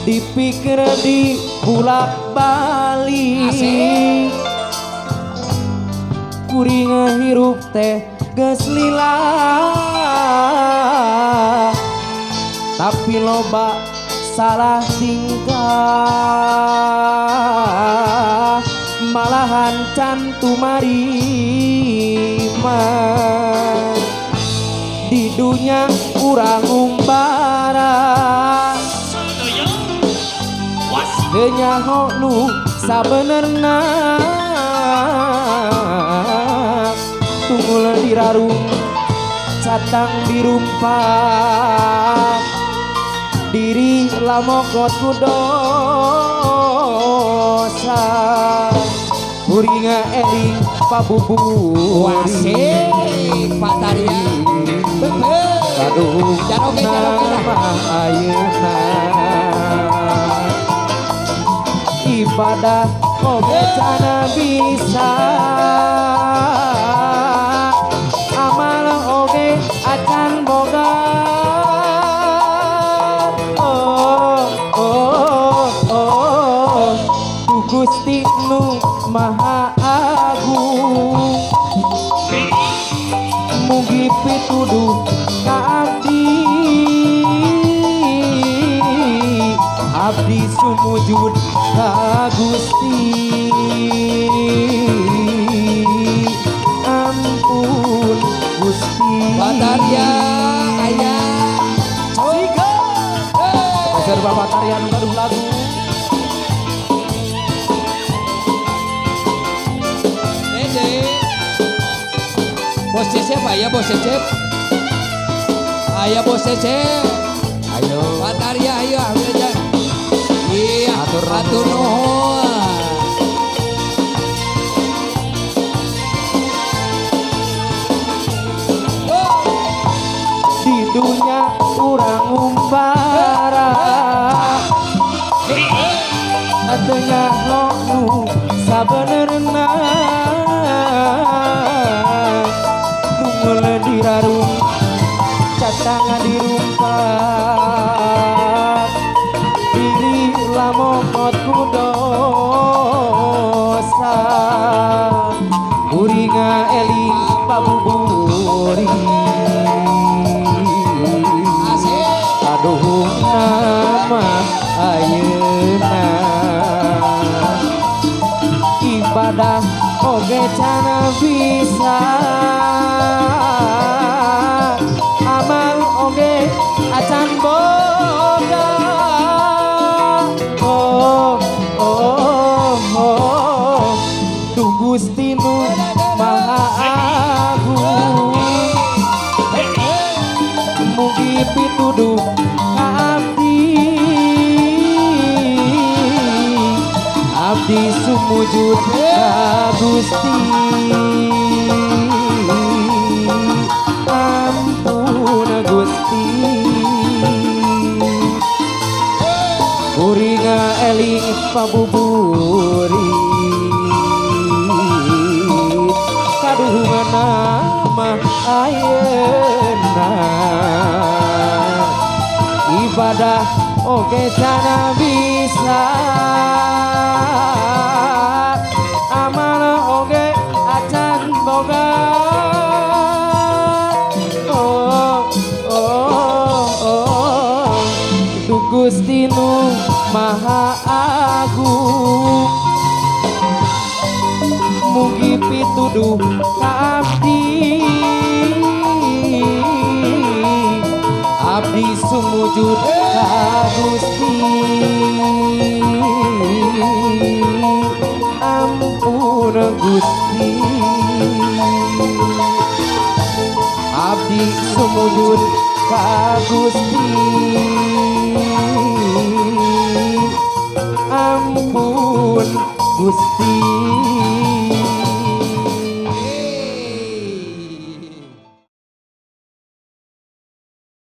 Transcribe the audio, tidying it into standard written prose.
dipikir di bulak balik kuring hirup teh geus lila tapi loba salah tingkah malahan can tumarima di dunia urang umbara nyaho nu sabenerna tunggul dirarung catang dirumpak diri lamokot ku dosa kuringa eling pabuburi Pataria aduh nama ayeuna ibadah oge cana bisa amal oge acan boga ku Gusti nu maha agung mugi pituduh ka abdi sumujud ka Gusti ampun Gusti Pataria aya Siga Pasir Bapak Tarian baru lagu Dede Bos Cecep aya Bos Cecep aya Bos Cecep ayo Pataria ayo ambil aja iya Atur nuhun di dunia urang umbara adanya nu sabenerna tunggul dirarung catanga dirumpak diri lamokot ku dosa kuringa eling pabuburi aduh nama ayeuna ibadah oge cana bisa amal oge acan boga duh Gusti nu maha agung mugi pituduh ka abdi sumujud ka Gusti ampun Gusti kuringa eling pabuburi kaduhungan nama ayeuna ibadah oge cana bisa amal oge acan boga du Gusti nu maha agung mugi pituduh ka abdi sumujud ka Gusti ampun Gusti abdi sumujud ka Gusti